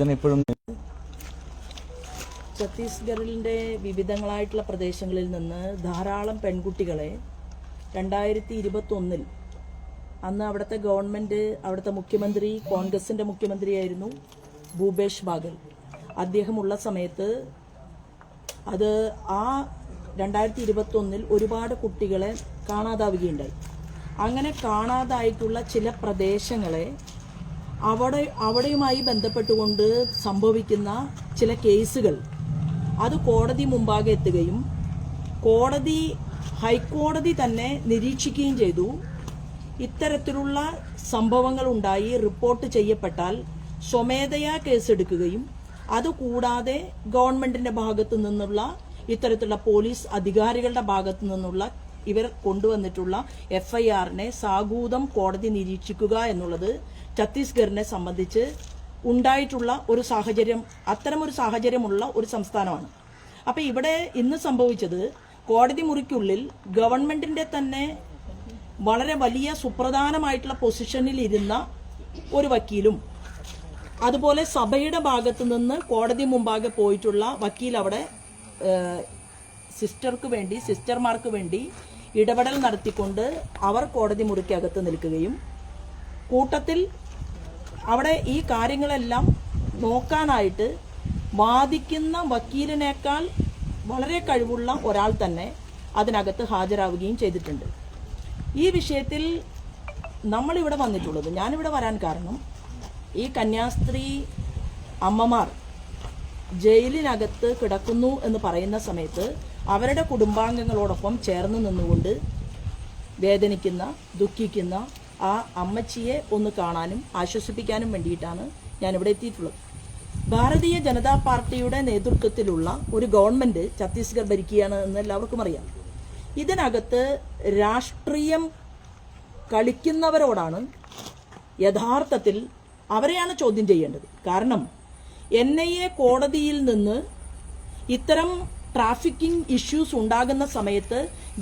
വേദന ഇപ്പോഴും. ഛത്തീസ്ഗഡിന്റെ വിവിധങ്ങളായിട്ടുള്ള പ്രദേശങ്ങളിൽ നിന്ന് ധാരാളം പെൺകുട്ടികളെ 2021 അന്ന് അവിടുത്തെ ഗവൺമെന്റ്, അവിടുത്തെ മുഖ്യമന്ത്രി കോൺഗ്രസിന്റെ മുഖ്യമന്ത്രിയായിരുന്നു ഭൂപേഷ് ബാഗൽ. അദ്ദേഹമുള്ള സമയത്ത് അത് ആ 2021 ഒരുപാട് കുട്ടികളെ കാണാതാവുകയുണ്ടായി. അങ്ങനെ കാണാതായിട്ടുള്ള ചില പ്രദേശങ്ങളെ അവിടെയുമായി ബന്ധപ്പെട്ടുകൊണ്ട് സംഭവിക്കുന്ന ചില കേസുകൾ അത് കോടതി മുമ്പാകെ എത്തുകയും ഹൈക്കോടതി തന്നെ നിരീക്ഷിക്കുകയും ചെയ്തു. ഇത്തരത്തിലുള്ള സംഭവങ്ങൾ ഉണ്ടായി റിപ്പോർട്ട് ചെയ്യപ്പെട്ടാൽ സ്വമേധയാ കേസെടുക്കുകയും അതുകൂടാതെ ഗവൺമെന്റിന്റെ ഭാഗത്തു നിന്നുള്ള ഇത്തരത്തിലുള്ള പോലീസ് അധികാരികളുടെ ഭാഗത്തു നിന്നുള്ള ഇവർ കൊണ്ടുവന്നിട്ടുള്ള FIRനെ സാഗൂതം കോടതി നിരീക്ഷിക്കുക എന്നുള്ളത് ഛത്തീസ്ഗഡിനെ സംബന്ധിച്ച് ഉണ്ടായിട്ടുള്ള ഒരു സാഹചര്യം, അത്തരമൊരു സാഹചര്യമുള്ള ഒരു സംസ്ഥാനമാണ്. അപ്പൊ ഇവിടെ ഇന്ന് സംഭവിച്ചത്, കോടതി മുറിക്കുള്ളിൽ ഗവൺമെന്റിന്റെ തന്നെ വളരെ വലിയ സുപ്രധാനമായിട്ടുള്ള പൊസിഷനിൽ ഇരുന്ന ഒരു വക്കീലും അതുപോലെ സഭയുടെ ഭാഗത്തു നിന്ന് കോടതി മുമ്പാകെ പോയിട്ടുള്ള വക്കീൽ അവിടെ സിസ്റ്റർമാർക്ക് വേണ്ടി ഇടപെടൽ നടത്തിക്കൊണ്ട് അവർ കോടതി മുറിക്കകത്ത് നിൽക്കുകയും കൂട്ടത്തിൽ അവിടെ ഈ കാര്യങ്ങളെല്ലാം നോക്കാനായിട്ട് വാദിക്കുന്ന വക്കീലിനേക്കാൾ വളരെ കഴിവുള്ള ഒരാൾ തന്നെ അതിനകത്ത് ഹാജരാവുകയും ചെയ്തിട്ടുണ്ട്. ഈ വിഷയത്തിൽ നമ്മളിവിടെ വന്നിട്ടുള്ളത്, ഞാനിവിടെ വരാൻ കാരണം ഈ കന്യാസ്ത്രീ അമ്മമാർ ജയിലിനകത്ത് കിടക്കുന്നു എന്ന് പറയുന്ന സമയത്ത് അവരുടെ കുടുംബാംഗങ്ങളോടൊപ്പം ചേർന്ന് നിന്നുകൊണ്ട് വേദനിക്കുന്ന, ദുഃഖിക്കുന്ന ആ അമ്മച്ചിയെ ഒന്ന് കാണാനും ആശ്വസിപ്പിക്കാനും വേണ്ടിയിട്ടാണ് ഞാനിവിടെ എത്തിയിട്ടുള്ളത്. ഭാരതീയ ജനതാ പാർട്ടിയുടെ നേതൃത്വത്തിലുള്ള ഒരു ഗവൺമെന്റ് ഛത്തീസ്ഗഡ് ഭരിക്കുകയാണ് എന്ന് എല്ലാവർക്കും അറിയാം. ഇതിനകത്ത് രാഷ്ട്രീയം കളിക്കുന്നവരോടാണ് യഥാർത്ഥത്തിൽ അവരെയാണ് ചോദ്യം ചെയ്യേണ്ടത്. കാരണം NIA കോടതിയിൽ നിന്ന് ഇത്തരം ട്രാഫിക്കിംഗ് ഇഷ്യൂസ് ഉണ്ടാകുന്ന സമയത്ത്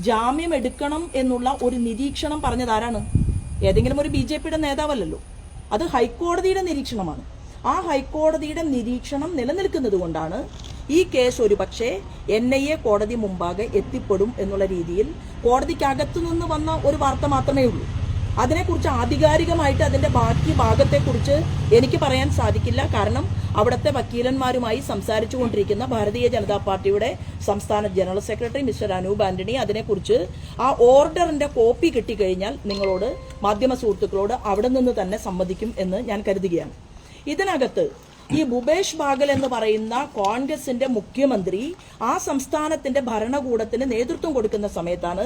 ജാമ്യം എടുക്കണം എന്നുള്ള ഒരു നിരീക്ഷണം പറഞ്ഞതാരാണ്? ഏതെങ്കിലും ഒരു BJPയുടെ നേതാവല്ലല്ലോ, അത് ഹൈക്കോടതിയുടെ നിരീക്ഷണമാണ്. ആ ഹൈക്കോടതിയുടെ നിരീക്ഷണം നിലനിൽക്കുന്നത് കൊണ്ടാണ് ഈ കേസ് ഒരുപക്ഷെ NIA കോടതി മുമ്പാകെ എത്തിപ്പെടും എന്നുള്ള രീതിയിൽ കോടതിക്കകത്തു നിന്ന് വന്ന ഒരു വാർത്ത മാത്രമേ ഉള്ളൂ. അതിനെക്കുറിച്ച് ആധികാരികമായിട്ട് അതിന്റെ ബാക്കി ഭാഗത്തെക്കുറിച്ച് എനിക്ക് പറയാൻ സാധിക്കില്ല. കാരണം അവിടുത്തെ വക്കീലന്മാരുമായി സംസാരിച്ചുകൊണ്ടിരിക്കുന്ന ഭാരതീയ ജനതാ പാർട്ടിയുടെ സംസ്ഥാന general secretary mister Anoop Antony അതിനെക്കുറിച്ച് ആ ഓർഡറിന്റെ കോപ്പി കിട്ടിക്കഴിഞ്ഞാൽ നിങ്ങളോട്, മാധ്യമ സുഹൃത്തുക്കളോട് അവിടെ നിന്ന് തന്നെ സംവദിക്കും എന്ന് ഞാൻ കരുതുകയാണ്. ഇതിനകത്ത് ഈ ഭൂപേഷ് ബാഗൽ എന്ന് പറയുന്ന കോൺഗ്രസിന്റെ മുഖ്യമന്ത്രി ആ സംസ്ഥാനത്തിന്റെ ഭരണകൂടത്തിന് നേതൃത്വം കൊടുക്കുന്ന സമയത്താണ്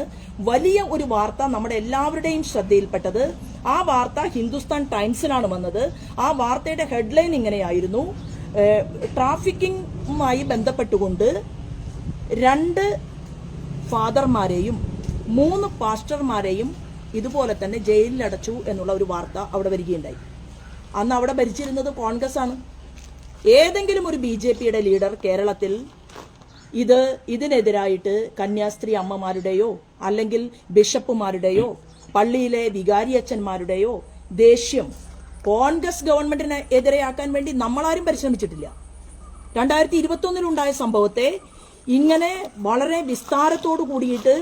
വലിയ ഒരു വാർത്ത നമ്മുടെ എല്ലാവരുടെയും ശ്രദ്ധയിൽപ്പെട്ടത്. ആ വാർത്ത ഹിന്ദുസ്ഥാൻ ടൈംസിലാണ് വന്നത്. ആ വാർത്തയുടെ ഹെഡ്ലൈൻ ഇങ്ങനെയായിരുന്നു: ട്രാഫിക്കിംഗുമായി ബന്ധപ്പെട്ടുകൊണ്ട് 2 ഫാദർമാരെയും 3 പാസ്റ്റർമാരെയും ഇതുപോലെ തന്നെ ജയിലിലടച്ചു എന്നുള്ള ഒരു വാർത്ത അവിടെ വരികയുണ്ടായി. അന്ന് അവിടെ ഭരിച്ചിരുന്നത് കോൺഗ്രസ് ആണ്. ഏതെങ്കിലും ഒരു BJPയുടെ ലീഡർ കേരളത്തിൽ ഇതിനെതിരായിട്ട് കന്യാസ്ത്രീ അമ്മമാരുടെയോ അല്ലെങ്കിൽ ബിഷപ്പുമാരുടെയോ പള്ളിയിലെ വികാരിയച്ഛന്മാരുടെയോ ദേഷ്യം കോൺഗ്രസ് ഗവൺമെന്റിന് എതിരെയാക്കാൻ വേണ്ടി നമ്മളാരും പരിശ്രമിച്ചിട്ടില്ല. 2021 ഉണ്ടായ സംഭവത്തെ ഇങ്ങനെ വളരെ വിസ്താരത്തോടു കൂടിയിട്ട്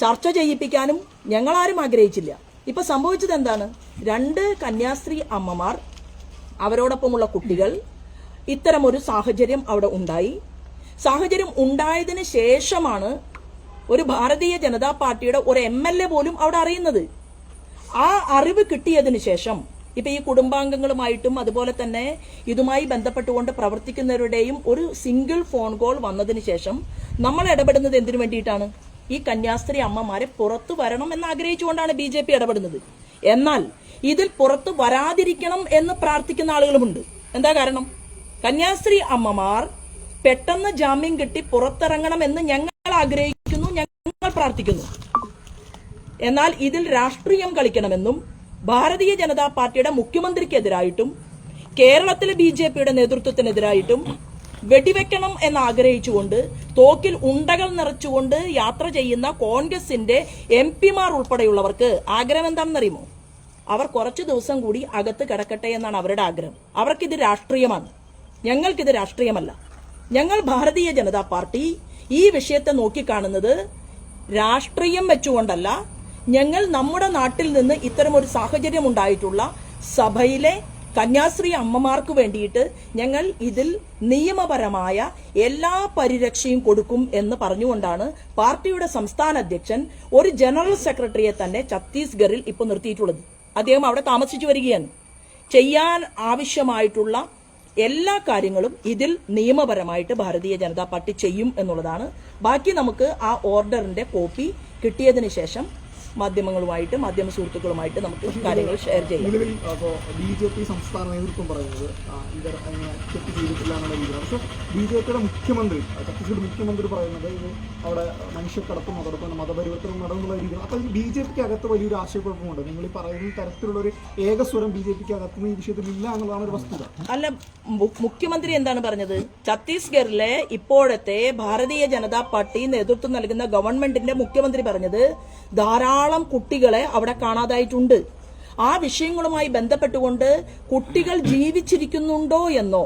ചർച്ച ചെയ്യിപ്പിക്കാനും ഞങ്ങളാരും ആഗ്രഹിച്ചില്ല. ഇപ്പൊ സംഭവിച്ചത് എന്താണ്? 2 കന്യാസ്ത്രീ അമ്മമാർ, അവരോടൊപ്പമുള്ള കുട്ടികൾ, ഇത്തരമൊരു സാഹചര്യം അവിടെ ഉണ്ടായി. സാഹചര്യം ഉണ്ടായതിന് ശേഷമാണ് ഒരു ഭാരതീയ ജനതാ പാർട്ടിയുടെ ഒരു MLA പോലും അവിടെ അറിയുന്നത്. ആ അറിവ് കിട്ടിയതിനു ശേഷം ഇപ്പൊ ഈ കുടുംബാംഗങ്ങളുമായിട്ടും അതുപോലെ തന്നെ ഇതുമായി ബന്ധപ്പെട്ടുകൊണ്ട് പ്രവർത്തിക്കുന്നവരുടെയും ഒരു സിംഗിൾ ഫോൺ കോൾ വന്നതിന് ശേഷം നമ്മൾ ഇടപെടുന്നത് എന്തിനു വേണ്ടിയിട്ടാണ്? ഈ കന്യാസ്ത്രീ അമ്മമാരെ പുറത്തു വരണം എന്ന് ആഗ്രഹിച്ചുകൊണ്ടാണ് BJP ഇടപെടുന്നത്. എന്നാൽ ഇതിൽ പുറത്തു വരാതിരിക്കണം എന്ന് പ്രാർത്ഥിക്കുന്ന ആളുകളുമുണ്ട്. എന്താ കാരണം? കന്യാസ്ത്രീ അമ്മമാർ പെട്ടെന്ന് ജാമ്യം കിട്ടി പുറത്തിറങ്ങണമെന്ന് ഞങ്ങൾ ആഗ്രഹിക്കുന്നു, ഞങ്ങൾ പ്രാർത്ഥിക്കുന്നു. എന്നാൽ ഇതിൽ രാഷ്ട്രീയം കളിക്കണമെന്നും ഭാരതീയ ജനതാ പാർട്ടിയുടെ മുഖ്യമന്ത്രിക്കെതിരായിട്ടും കേരളത്തിലെ BJPയുടെ നേതൃത്വത്തിനെതിരായിട്ടും വെടിവെക്കണം എന്ന് ആഗ്രഹിച്ചുകൊണ്ട് തോക്കിൽ ഉണ്ടകൾ നിറച്ചുകൊണ്ട് യാത്ര ചെയ്യുന്ന കോൺഗ്രസിന്റെ MP-മാർ ഉൾപ്പെടെയുള്ളവർക്ക് ആഗ്രഹം എന്താണെന്നറിയുമോ? അവർ കുറച്ചു ദിവസം കൂടി അകത്ത് കിടക്കട്ടെ എന്നാണ് അവരുടെ ആഗ്രഹം. അവർക്കിത് രാഷ്ട്രീയമാണ്. ഞങ്ങൾക്കിത് രാഷ്ട്രീയമല്ല. ഞങ്ങൾ ഭാരതീയ ജനതാ പാർട്ടി ഈ വിഷയത്തെ നോക്കിക്കാണുന്നത് രാഷ്ട്രീയം വെച്ചുകൊണ്ടല്ല. ഞങ്ങൾ നമ്മുടെ നാട്ടിൽ നിന്ന് ഇത്തരമൊരു സാഹചര്യം ഉണ്ടായിട്ടുള്ള സഭയിലെ കന്യാസ്ത്രീ അമ്മമാർക്ക് വേണ്ടിയിട്ട് ഞങ്ങൾ ഇതിൽ നിയമപരമായ എല്ലാ പരിരക്ഷയും കൊടുക്കും എന്ന് പറഞ്ഞുകൊണ്ടാണ് പാർട്ടിയുടെ സംസ്ഥാന അധ്യക്ഷൻ ഒരു ജനറൽ സെക്രട്ടറിയെ തന്നെ ഛത്തീസ്ഗഡിൽ ഇപ്പോൾ നിർത്തിയിട്ടുള്ളത്. അദ്ദേഹം അവിടെ താമസിച്ചു വരികയാണ്. ചെയ്യാൻ ആവശ്യമായിട്ടുള്ള എല്ലാ കാര്യങ്ങളും ഇതിൽ നിയമപരമായിട്ട് ഭാരതീയ ജനതാ പാർട്ടി ചെയ്യും എന്നുള്ളതാണ്. ബാക്കി നമുക്ക് ആ ഓർഡറിന്റെ കോപ്പി കിട്ടിയതിന് ശേഷം മാധ്യമങ്ങളുമായിട്ട് മാധ്യമ സുഹൃത്തുക്കളുമായിട്ട് നമുക്ക് കാര്യങ്ങൾ ഷെയർ ചെയ്യാം. നിലവിൽ BJP സംസ്ഥാന നേതൃത്വം പറയുന്നത് ഇവർ തെറ്റ് ചെയ്തിട്ടില്ല എന്നുള്ള രീതിയിലാണ്. പക്ഷേ BJPയുടെ മുഖ്യമന്ത്രി, ഛത്തീസ്ഗഡ് മുഖ്യമന്ത്രി പറയുന്നത് ഇത് അവിടെ മനുഷ്യക്കടത്തും അതോടൊപ്പം മതപരിവർത്തനം നടന്നുള്ള രീതിയിൽ. അപ്പോൾ BJPക്ക് അകത്ത് വലിയൊരു ആശയക്കുഴപ്പമുണ്ട്. നിങ്ങൾ ഈ പറയുന്ന തരത്തിലുള്ള ഒരു ഏകസ്വരം BJPക്ക് അകത്തുനിന്ന് ഈ വിഷയത്തിൽ ഇല്ല എന്നുള്ളതാണ് ഒരു വസ്തുത. അല്ല, മുഖ്യമന്ത്രി എന്താണ് പറഞ്ഞത്? ഛത്തീസ്ഗഡിലെ ഇപ്പോഴത്തെ ഭാരതീയ ജനതാ പാർട്ടി നേതൃത്വം നൽകുന്ന ഗവൺമെന്റിന്റെ മുഖ്യമന്ത്രി പറഞ്ഞത് ധാരാളം കുട്ടികളെ അവിടെ കാണാതായിട്ടുണ്ട്. ആ വിഷയങ്ങളുമായി ബന്ധപ്പെട്ടുകൊണ്ട് കുട്ടികൾ ജീവിച്ചിരിക്കുന്നുണ്ടോ എന്നോ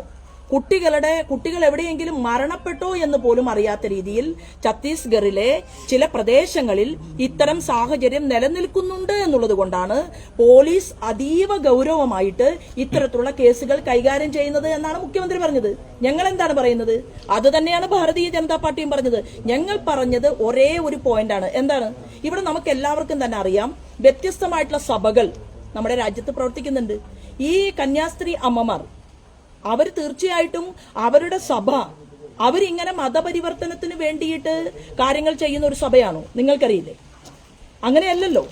കുട്ടികൾ എവിടെയെങ്കിലും മരണപ്പെട്ടോ എന്ന് പോലും അറിയാത്ത രീതിയിൽ ഛത്തീസ്ഗഡിലെ ചില പ്രദേശങ്ങളിൽ ഇത്തരം സാഹചര്യം നിലനിൽക്കുന്നുണ്ട് എന്നുള്ളത് കൊണ്ടാണ് പോലീസ് അതീവ ഗൗരവമായിട്ട് ഇത്തരത്തിലുള്ള കേസുകൾ കൈകാര്യം ചെയ്യുന്നത് എന്നാണ് മുഖ്യമന്ത്രി പറഞ്ഞത്. ഞങ്ങൾ എന്താണ് പറയുന്നത്? അത് തന്നെയാണ് ഭാരതീയ ജനതാ പാർട്ടിയും പറഞ്ഞത്. ഞങ്ങൾ പറഞ്ഞത് ഒരേ ഒരു പോയിന്റാണ്. എന്താണ്? ഇവിടെ നമുക്ക് എല്ലാവർക്കും തന്നെ അറിയാം, വ്യത്യസ്തമായിട്ടുള്ള സഭകൾ നമ്മുടെ രാജ്യത്ത് പ്രവർത്തിക്കുന്നുണ്ട്. ഈ കന്യാസ്ത്രീ അമ്മമാർ അവർ തീർച്ചയായിട്ടും അവരുടെ സഭ അവരിങ്ങനെ മതപരിവർത്തനത്തിന് വേണ്ടിയിട്ട് കാര്യങ്ങൾ ചെയ്യുന്ന ഒരു സഭയാണോ? നിങ്ങൾക്കറിയില്ലേ? അങ്ങനെയല്ലല്ലോ.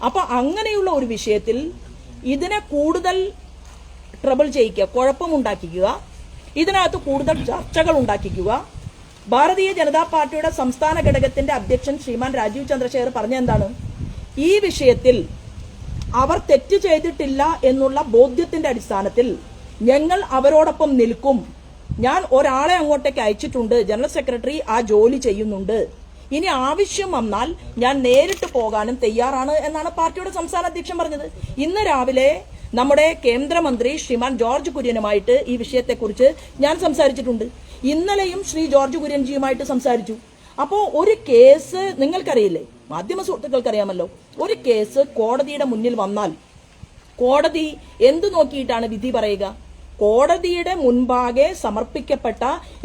അപ്പൊ അങ്ങനെയുള്ള ഒരു വിഷയത്തിൽ ഇതിനെ കൂടുതൽ ട്രബിൾ ചെയ്യിക്കുക, കുഴപ്പമുണ്ടാക്കിക്കുക, ഇതിനകത്ത് കൂടുതൽ ചർച്ചകൾ ഉണ്ടാക്കിക്കുക. ഭാരതീയ ജനതാ പാർട്ടിയുടെ സംസ്ഥാന ഘടകത്തിന്റെ അധ്യക്ഷൻ ശ്രീമാൻ രാജീവ് ചന്ദ്രശേഖർ പറഞ്ഞ എന്താണ്? ഈ വിഷയത്തിൽ അവർ തെറ്റ് ചെയ്തിട്ടില്ല എന്നുള്ള ബോധ്യത്തിന്റെ അടിസ്ഥാനത്തിൽ ഞങ്ങൾ അവരോടൊപ്പം നിൽക്കും. ഞാൻ ഒരാളെ അങ്ങോട്ടേക്ക് അയച്ചിട്ടുണ്ട്, ജനറൽ സെക്രട്ടറി ആ ജോലി ചെയ്യുന്നുണ്ട്. ഇനി ആവശ്യം വന്നാൽ ഞാൻ നേരിട്ട് പോകാനും തയ്യാറാണ് എന്നാണ് പാർട്ടിയുടെ സംസ്ഥാന അധ്യക്ഷൻ പറഞ്ഞത്. ഇന്ന് രാവിലെ നമ്മുടെ കേന്ദ്രമന്ത്രി ശ്രീമാൻ ജോർജ് കുര്യനുമായിട്ട് ഈ വിഷയത്തെക്കുറിച്ച് ഞാൻ സംസാരിച്ചിട്ടുണ്ട്. ഇന്നലെയും ശ്രീ ജോർജ് കുര്യൻജിയുമായിട്ട് സംസാരിച്ചു. അപ്പോ ഒരു കേസ് നിങ്ങൾക്കറിയില്ലേ, മാധ്യമ സുഹൃത്തുക്കൾക്കറിയാമല്ലോ, ഒരു കേസ് കോടതിയുടെ മുന്നിൽ വന്നാൽ കോടതി എന്തു നോക്കിയിട്ടാണ് വിധി പറയുക? കോടതിയുടെ മുൻപാകെ സമർപ്പിക്കപ്പെട്ട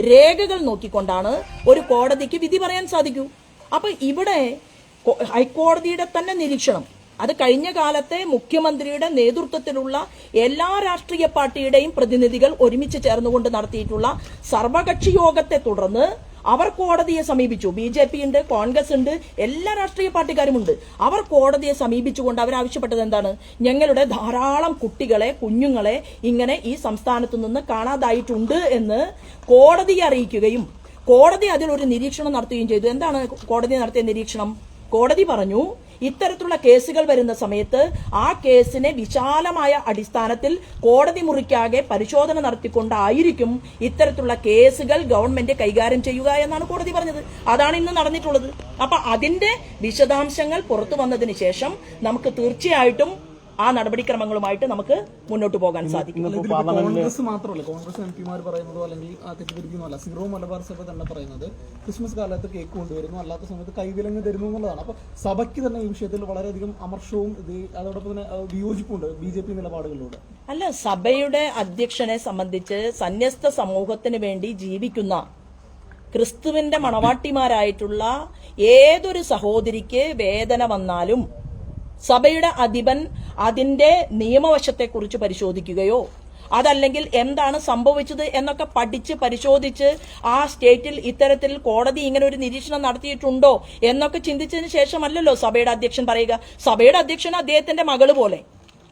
രേഖകൾ നോക്കിക്കൊണ്ടാണ് ഒരു കോടതിക്ക് വിധി പറയാൻ സാധിക്കൂ. അപ്പൊ ഇവിടെ ഹൈക്കോടതിയുടെ തന്നെ നിരീക്ഷണം, അത് കഴിഞ്ഞ കാലത്തെ മുഖ്യമന്ത്രിയുടെ നേതൃത്വത്തിലുള്ള എല്ലാ രാഷ്ട്രീയ പാർട്ടിയുടെയും പ്രതിനിധികൾ ഒരുമിച്ച് ചേർന്നുകൊണ്ട് നടത്തിയിട്ടുള്ള സർവകക്ഷി യോഗത്തെ തുടർന്ന് അവർ കോടതിയെ സമീപിച്ചു. BJP ഉണ്ട്, കോൺഗ്രസ് ഉണ്ട്, എല്ലാ രാഷ്ട്രീയ പാർട്ടിക്കാരുമുണ്ട്. അവർ കോടതിയെ സമീപിച്ചുകൊണ്ട് അവരാവശ്യപ്പെട്ടത് എന്താണ്? ഞങ്ങളുടെ ധാരാളം കുഞ്ഞുങ്ങളെ ഇങ്ങനെ ഈ സംസ്ഥാനത്തു നിന്ന് കാണാതായിട്ടുണ്ട് എന്ന് കോടതിയെ അറിയിക്കുകയും കോടതി അതിലൊരു നിരീക്ഷണം നടത്തുകയും ചെയ്തു. എന്താണ് കോടതി നടത്തിയ നിരീക്ഷണം? കോടതി പറഞ്ഞു, ഇത്തരത്തിലുള്ള കേസുകൾ വരുന്ന സമയത്ത് ആ കേസിനെ വിശാലമായ അടിസ്ഥാനത്തിൽ കോടതി മുറിക്കാകെ പരിശോധന നടത്തിക്കൊണ്ടായിരിക്കും ഇത്തരത്തിലുള്ള കേസുകൾ ഗവൺമെന്റ് കൈകാര്യം ചെയ്യുക എന്നാണ് കോടതി പറഞ്ഞത്. അതാണ് ഇന്ന് നടന്നിട്ടുള്ളത്. അപ്പൊ അതിന്റെ വിശദാംശങ്ങൾ പുറത്തു വന്നതിന് ശേഷം നമുക്ക് തീർച്ചയായിട്ടും ആ നടപടിക്രമങ്ങളുമായിട്ട് നമുക്ക് മുന്നോട്ട് പോകാൻ സാധിക്കും. കോൺഗ്രസ് മാത്രമല്ല, കോൺഗ്രസ് MP-മാർ പറയുന്നതോ അല്ലെങ്കിൽ തെറ്റിദ്ധരിക്കുന്നതല്ല, സീറോ മലബാർ സഭ തന്നെ പറയുന്നത് ക്രിസ്മസ് കാലത്ത് കേക്ക് കൊണ്ടുവരുന്നു, അല്ലാത്ത സമയത്ത് കൈവിലങ്ങ് തരുന്നു എന്നുള്ളതാണ്. അപ്പൊ സഭയ്ക്ക് തന്നെ ഈ വിഷയത്തിൽ വളരെയധികം അമർഷവും അതോടൊപ്പം തന്നെ വിയോജിപ്പുണ്ട് BJP നിലപാടുകളിലൂടെ. അല്ല, സഭയുടെ അധ്യക്ഷനെ സംബന്ധിച്ച് സന്യസ്ത സമൂഹത്തിന് വേണ്ടി ജീവിക്കുന്ന ക്രിസ്തുവിന്റെ മണവാട്ടിമാരായിട്ടുള്ള ഏതൊരു സഹോദരിക്ക് വേദന വന്നാലും സഭയുടെ അധിപൻ അതിന്റെ നിയമവശത്തെക്കുറിച്ച് പരിശോധിക്കുകയോ അതല്ലെങ്കിൽ എന്താണ് സംഭവിച്ചത് എന്നൊക്കെ പഠിച്ച് പരിശോധിച്ച് ആ സ്റ്റേറ്റിൽ ഇത്തരത്തിൽ കോടതി ഇങ്ങനെ ഒരു നിരീക്ഷണം നടത്തിയിട്ടുണ്ടോ എന്നൊക്കെ ചിന്തിച്ചതിന് ശേഷമല്ലല്ലോ സഭയുടെ അധ്യക്ഷൻ പറയുക. സഭയുടെ അധ്യക്ഷൻ അദ്ദേഹത്തിന്റെ മകള് പോലെ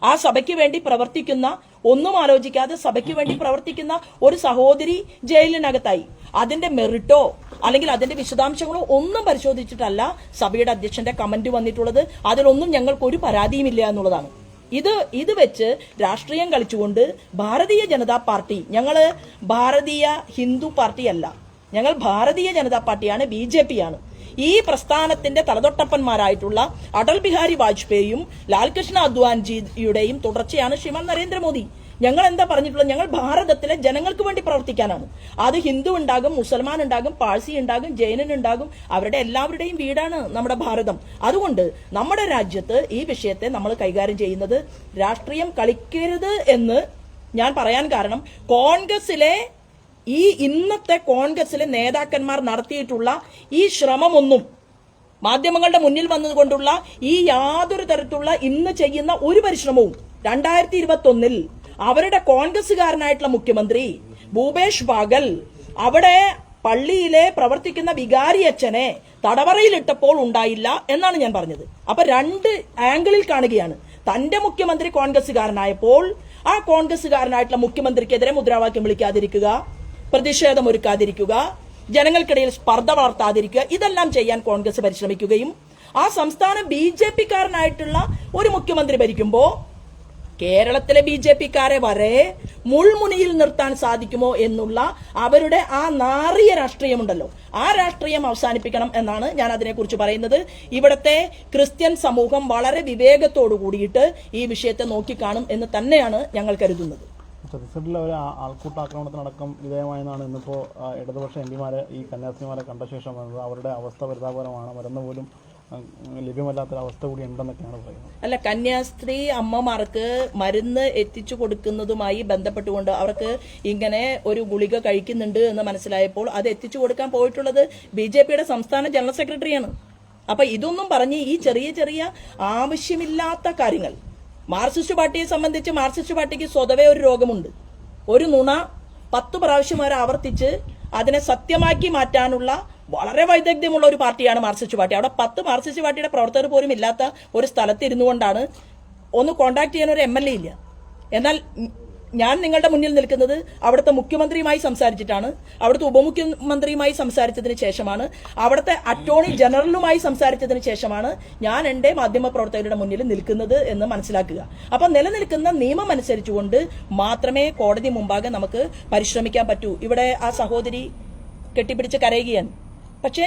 ആ സഭയ്ക്ക് വേണ്ടി പ്രവർത്തിക്കുന്ന, ഒന്നും ആലോചിക്കാതെ സഭയ്ക്ക് വേണ്ടി പ്രവർത്തിക്കുന്ന ഒരു സഹോദരി ജയിലിനകത്തായി. അതിന്റെ മെറിറ്റോ അല്ലെങ്കിൽ അതിന്റെ വിശദാംശങ്ങളോ ഒന്നും പരിശോധിച്ചിട്ടല്ല സഭയുടെ അധ്യക്ഷന്റെ കമന്റ് വന്നിട്ടുള്ളത്. അതിലൊന്നും ഞങ്ങൾക്ക് ഒരു പരാതിയുമില്ല എന്നുള്ളതാണ്. ഇത് വെച്ച് രാഷ്ട്രീയം കളിച്ചുകൊണ്ട് ഭാരതീയ ജനതാ പാർട്ടി, ഞങ്ങള് ഭാരതീയ ഹിന്ദു പാർട്ടിയല്ല, ഞങ്ങൾ ഭാരതീയ ജനതാ പാർട്ടിയാണ്, BJP ആണ്. ഈ പ്രസ്ഥാനത്തിന്റെ തലതൊട്ടപ്പന്മാരായിട്ടുള്ള അടൽ ബിഹാരി വാജ്പേയിയും ലാൽകൃഷ്ണ അദ്വാനിജിയുടെയും തുടർച്ചയാണ് ശ്രീമാൻ നരേന്ദ്രമോദി. ഞങ്ങൾ എന്താ പറഞ്ഞിട്ടുള്ളത്? ഞങ്ങൾ ഭാരതത്തിലെ ജനങ്ങൾക്ക് വേണ്ടി പ്രവർത്തിക്കാനാണ്. അത് ഹിന്ദു ഉണ്ടാകും, മുസൽമാൻ ഉണ്ടാകും, പാഴ്സി ഉണ്ടാകും, ജൈനൻ ഉണ്ടാകും, അവരുടെ എല്ലാവരുടെയും വീടാണ് നമ്മുടെ ഭാരതം. അതുകൊണ്ട് നമ്മുടെ രാജ്യത്ത് ഈ വിഷയത്തെ നമ്മൾ കൈകാര്യം ചെയ്യുന്നത് രാഷ്ട്രീയം കളിക്കരുത് എന്ന് ഞാൻ പറയാൻ കാരണം, കോൺഗ്രസിലെ ഇന്നത്തെ കോൺഗ്രസിലെ നേതാക്കന്മാർ നടത്തിയിട്ടുള്ള ഈ ശ്രമമൊന്നും മാധ്യമങ്ങളുടെ മുന്നിൽ വന്നതുകൊണ്ടുള്ള ഈ യാതൊരു തരത്തിലുള്ള ഇന്ന് ചെയ്യുന്ന ഒരു പരിശ്രമവും 2021 അവരുടെ കോൺഗ്രസുകാരനായിട്ടുള്ള മുഖ്യമന്ത്രി ഭൂപേഷ് ബാഗൽ അവിടെ പള്ളിയിലെ പ്രവർത്തിക്കുന്ന വികാരി അച്ഛനെ തടവറയിലിട്ടപ്പോൾ ഉണ്ടായില്ല എന്നാണ് ഞാൻ പറഞ്ഞത്. അപ്പൊ രണ്ട് ആംഗിളിൽ കാണുകയാണ്. തന്റെ മുഖ്യമന്ത്രി കോൺഗ്രസുകാരനായപ്പോൾ ആ കോൺഗ്രസുകാരനായിട്ടുള്ള മുഖ്യമന്ത്രിക്കെതിരെ മുദ്രാവാക്യം വിളിക്കാതിരിക്കുക, പ്രതിഷേധമൊരുക്കാതിരിക്കുക, ജനങ്ങൾക്കിടയിൽ സ്പർദ്ധ വളർത്താതിരിക്കുക, ഇതെല്ലാം ചെയ്യാൻ കോൺഗ്രസ് പരിശ്രമിക്കുകയും ആ സംസ്ഥാനം BJP-കാരനായിട്ടുള്ള ഒരു മുഖ്യമന്ത്രി ഭരിക്കുമ്പോ കേരളത്തിലെ BJP-കാരെ വരെ മുൾമുനയിൽ നിർത്താൻ സാധിക്കുമോ എന്നുള്ള അവരുടെ ആ നാറിയ രാഷ്ട്രീയമുണ്ടല്ലോ, ആ രാഷ്ട്രീയം അവസാനിപ്പിക്കണം എന്നാണ് ഞാൻ അതിനെക്കുറിച്ച് പറയുന്നത്. ഇവിടത്തെ ക്രിസ്ത്യൻ സമൂഹം വളരെ വിവേകത്തോടു കൂടിയിട്ട് ഈ വിഷയത്തെ നോക്കിക്കാണും എന്ന് തന്നെയാണ് ഞങ്ങൾ കരുതുന്നത്. ഛത്തീസ്ഗഡിലെ ഒരു ആൾക്കൂട്ടാക്രമണത്തിനടക്കം വിധേയമായെന്നാണ് ഇന്നിപ്പോൾ ഇടതുപക്ഷ എംപിമാരെ ഈ കന്യാസ്ത്രീമാരെ കണ്ട ശേഷം വന്നത്. അവരുടെ അവസ്ഥ പരിതാപകരമാണ്, മരുന്ന് പോലും ലഭ്യമല്ലാത്തൊരവസ്ഥ കൂടി ഉണ്ടെന്നൊക്കെയാണ് പറയുന്നത്. അല്ല, കന്യാസ്ത്രീ അമ്മമാർക്ക് മരുന്ന് എത്തിച്ചു കൊടുക്കുന്നതുമായി ബന്ധപ്പെട്ടുകൊണ്ട് അവർക്ക് ഇങ്ങനെ ഒരു ഗുളിക കഴിക്കുന്നുണ്ട് എന്ന് മനസ്സിലായപ്പോൾ അത് എത്തിച്ചു കൊടുക്കാൻ പോയിട്ടുള്ളത് BJP-യുടെ സംസ്ഥാന ജനറൽ സെക്രട്ടറിയാണ്. അപ്പൊ ഇതൊന്നും പറഞ്ഞ് ഈ ചെറിയ ചെറിയ ആവശ്യമില്ലാത്ത കാര്യങ്ങൾ, മാർക്സിസ്റ്റ് പാർട്ടിയെ സംബന്ധിച്ച് മാർക്സിസ്റ്റ് പാർട്ടിക്ക് സ്വതവേ ഒരു രോഗമുണ്ട്. ഒരു നുണ 10 പ്രാവശ്യം വരെ ആവർത്തിച്ച് അതിനെ സത്യമാക്കി മാറ്റാനുള്ള വളരെ വൈദഗ്ധ്യമുള്ള ഒരു പാർട്ടിയാണ് മാർക്സിസ്റ്റ് പാർട്ടി. അവിടെ 10 മാർക്സിസ്റ്റ് പാർട്ടിയുടെ പ്രവർത്തകർ പോലും ഇല്ലാത്ത ഒരു സ്ഥലത്ത് ഇരുന്നു കൊണ്ടാണ് ഒന്ന് കോണ്ടാക്ട് ചെയ്യാൻ ഒരു MLA ഇല്ല. എന്നാൽ ഞാൻ നിങ്ങളുടെ മുന്നിൽ നിൽക്കുന്നത് അവിടുത്തെ മുഖ്യമന്ത്രിയുമായി സംസാരിച്ചിട്ടാണ്, അവിടുത്തെ ഉപമുഖ്യമന്ത്രിയുമായി സംസാരിച്ചതിന് ശേഷമാണ്, അവിടുത്തെ അറ്റോർണി ജനറലുമായി സംസാരിച്ചതിന് ശേഷമാണ് ഞാൻ എന്റെ മാധ്യമപ്രവർത്തകരുടെ മുന്നിൽ നിൽക്കുന്നത് എന്ന് മനസ്സിലാക്കുക. അപ്പൊ നിലനിൽക്കുന്ന നിയമം അനുസരിച്ചുകൊണ്ട് മാത്രമേ കോടതി മുമ്പാകെ നമുക്ക് പരിശ്രമിക്കാൻ പറ്റൂ. ഇവിടെ ആ സഹോദരി കെട്ടിപ്പിടിച്ച് കരയുകയാണ്. പക്ഷേ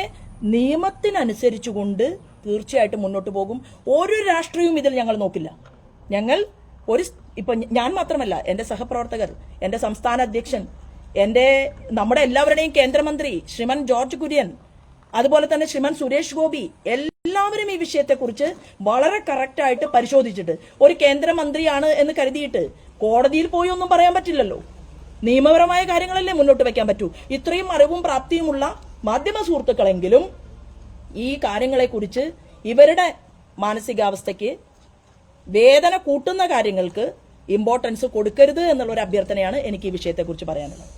നിയമത്തിനനുസരിച്ചുകൊണ്ട് തീർച്ചയായിട്ടും മുന്നോട്ട് പോകും. ഒരു രാഷ്ട്രീയവും ഇതിൽ ഞങ്ങൾ നോക്കില്ല. ഞങ്ങൾ ഇപ്പൊ ഞാൻ മാത്രമല്ല, എന്റെ സഹപ്രവർത്തകർ, എന്റെ സംസ്ഥാന അധ്യക്ഷൻ, നമ്മുടെ എല്ലാവരുടെയും കേന്ദ്രമന്ത്രി ശ്രീമാൻ ജോർജ് കുര്യൻ, അതുപോലെ തന്നെ ശ്രീമാൻ സുരേഷ് ഗോപി, എല്ലാവരും ഈ വിഷയത്തെക്കുറിച്ച് വളരെ കറക്റ്റായിട്ട് പരിശോധിച്ചിട്ട്, ഒരു കേന്ദ്രമന്ത്രിയാണ് എന്ന് കരുതിയിട്ട് കോടതിയിൽ പോയി ഒന്നും പറയാൻ പറ്റില്ലല്ലോ. നിയമപരമായ കാര്യങ്ങളല്ലേ മുന്നോട്ട് വെക്കാൻ പറ്റൂ. ഇത്രയും അറിവും പ്രാപ്തിയുമുള്ള മാധ്യമ സുഹൃത്തുക്കളെങ്കിലും ഈ കാര്യങ്ങളെക്കുറിച്ച് ഇവരുടെ മാനസികാവസ്ഥയ്ക്ക് വേദന കൂട്ടുന്ന കാര്യങ്ങൾക്ക് ഇമ്പോർട്ടൻസ് കൊടുക്കരുത് എന്നുള്ള ഒരു അഭ്യർത്ഥനയാണ് എനിക്ക് ഈ വിഷയത്തെക്കുറിച്ച് പറയാനുള്ളത്.